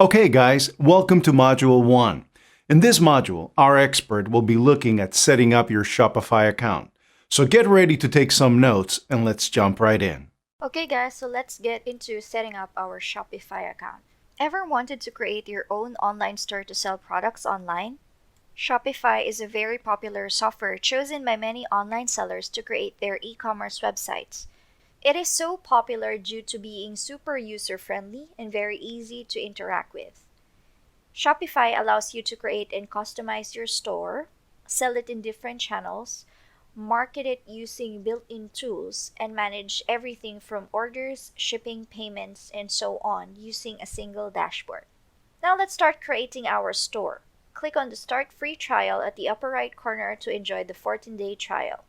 Okay guys, welcome to Module 1. In this module, our expert will be looking at setting up your Shopify account. So get ready to take some notes and let's jump right in. Okay guys, so let's get into setting up our Shopify account. Ever wanted to create your own online store to sell products online? Shopify is a very popular software chosen by many online sellers to create their e-commerce websites. It is so popular due to being super user-friendly and very easy to interact with. Shopify allows you to create and customize your store, sell it in different channels, market it using built-in tools, and manage everything from orders, shipping, payments, and so on using a single dashboard. Now let's start creating our store. Click on the Start Free Trial at the upper right corner to enjoy the 14-day trial.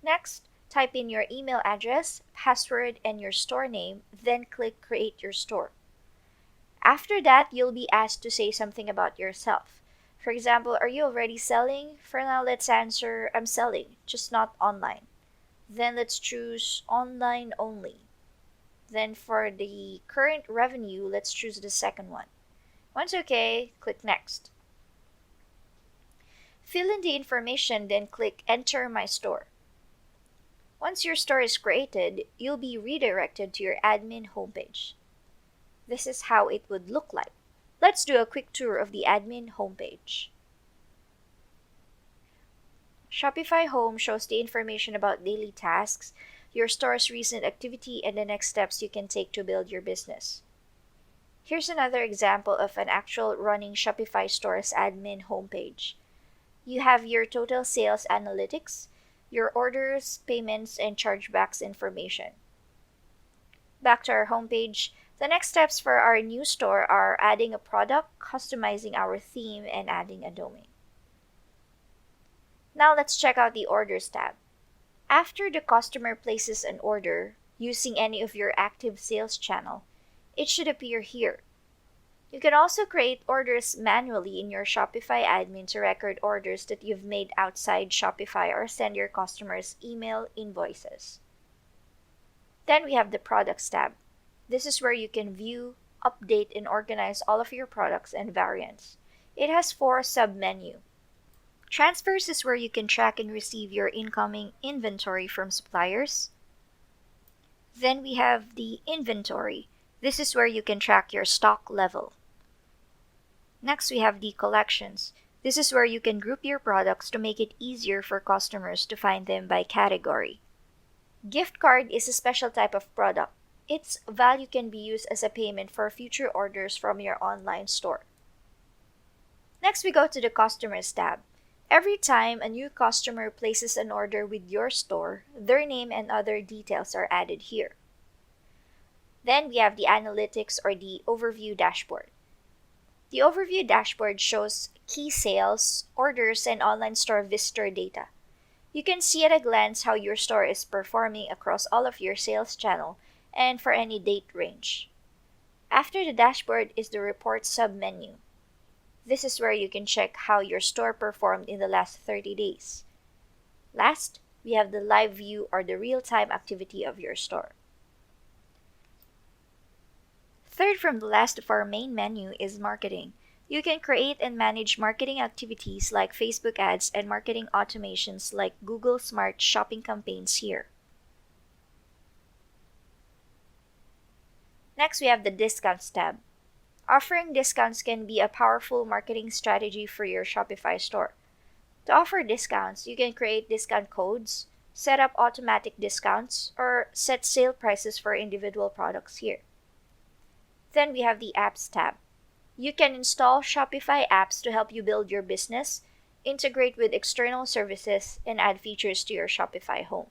Next, type in your email address, password, and your store name, then click Create Your Store. After that, you'll be asked to say something about yourself. For example, are you already selling? For now, let's answer, I'm selling, just not online. Then let's choose online only. Then for the current revenue, let's choose the second one. Once okay, click Next. Fill in the information, then click Enter My Store. Once your store is created, you'll be redirected to your admin homepage. This is how it would look like. Let's do a quick tour of the admin homepage. Shopify Home shows the information about daily tasks, your store's recent activity, and the next steps you can take to build your business. Here's another example of an actual running Shopify store's admin homepage. You have your total sales analytics, your orders, payments, and chargebacks information. Back to our homepage, the next steps for our new store are adding a product, customizing our theme, and adding a domain. Now let's check out the Orders tab. After the customer places an order using any of your active sales channel, it should appear here. You can also create orders manually in your Shopify admin to record orders that you've made outside Shopify or send your customers email invoices. Then we have the Products tab. This is where you can view, update, and organize all of your products and variants. It has 4 sub-menus. Transfers is where you can track and receive your incoming inventory from suppliers. Then we have the Inventory. This is where you can track your stock level. Next, we have the Collections. This is where you can group your products to make it easier for customers to find them by category. Gift card is a special type of product. Its value can be used as a payment for future orders from your online store. Next, we go to the Customers tab. Every time a new customer places an order with your store, their name and other details are added here. Then we have the Analytics or the Overview dashboard. The Overview dashboard shows key sales, orders, and online store visitor data. You can see at a glance how your store is performing across all of your sales channel and for any date range. After the dashboard is the Report sub-menu. This is where you can check how your store performed in the last 30 days. Last, we have the Live View or the real-time activity of your store. Third from the last of our main menu is Marketing. You can create and manage marketing activities like Facebook ads and marketing automations like Google Smart Shopping campaigns here. Next, we have the Discounts tab. Offering discounts can be a powerful marketing strategy for your Shopify store. To offer discounts, you can create discount codes, set up automatic discounts, or set sale prices for individual products here. Then we have the Apps tab. You can install Shopify apps to help you build your business, integrate with external services, and add features to your Shopify home.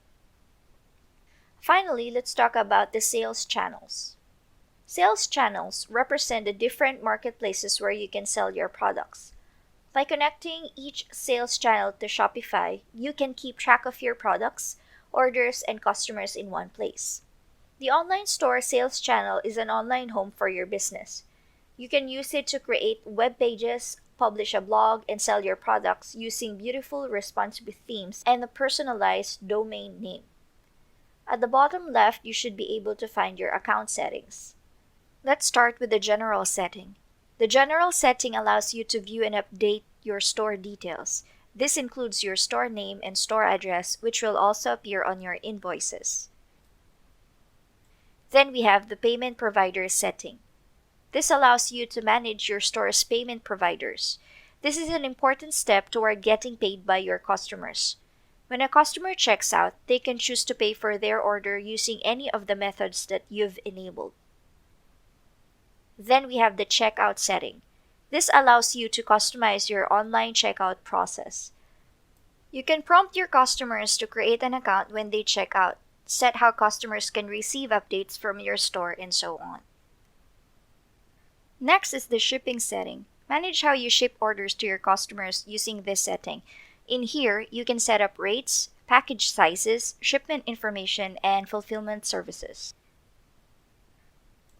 Finally, let's talk about the sales channels. Sales channels represent the different marketplaces where you can sell your products. By connecting each sales channel to Shopify, you can keep track of your products, orders, and customers in one place. The online store sales channel is an online home for your business. You can use it to create web pages, publish a blog, and sell your products using beautiful responsive themes and a personalized domain name. At the bottom left, you should be able to find your account settings. Let's start with the general setting. The general setting allows you to view and update your store details. This includes your store name and store address, which will also appear on your invoices. Then we have the payment provider setting. This allows you to manage your store's payment providers. This is an important step toward getting paid by your customers. When a customer checks out, they can choose to pay for their order using any of the methods that you've enabled. Then we have the checkout setting. This allows you to customize your online checkout process. You can prompt your customers to create an account when they check out, set how customers can receive updates from your store, and so on. Next is the shipping setting. Manage how you ship orders to your customers using this setting. In here, you can set up rates, package sizes, shipment information, and fulfillment services.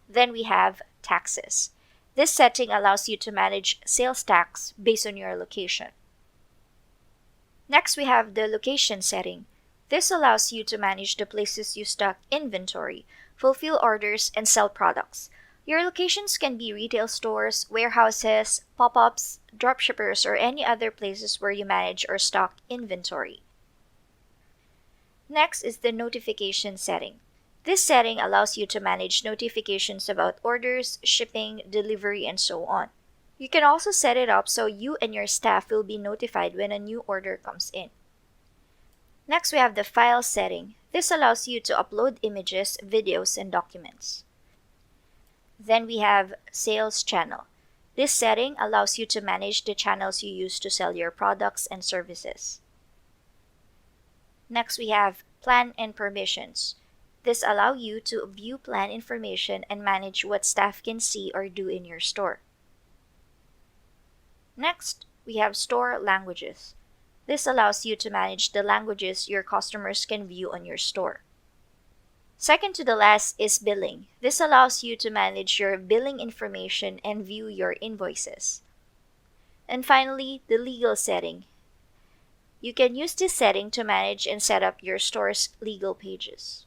Then we have taxes. This setting allows you to manage sales tax based on your location. Next, we have the location setting. This allows you to manage the places you stock inventory, fulfill orders, and sell products. Your locations can be retail stores, warehouses, pop-ups, dropshippers, or any other places where you manage or stock inventory. Next is the notification setting. This setting allows you to manage notifications about orders, shipping, delivery, and so on. You can also set it up so you and your staff will be notified when a new order comes in. Next, we have the file setting. This allows you to upload images, videos, and documents. Then we have sales channel. This setting allows you to manage the channels you use to sell your products and services. Next, we have plan and permissions. This allows you to view plan information and manage what staff can see or do in your store. Next, we have store languages. This allows you to manage the languages your customers can view on your store. Second to the last is billing. This allows you to manage your billing information and view your invoices. And finally, the legal setting. You can use this setting to manage and set up your store's legal pages.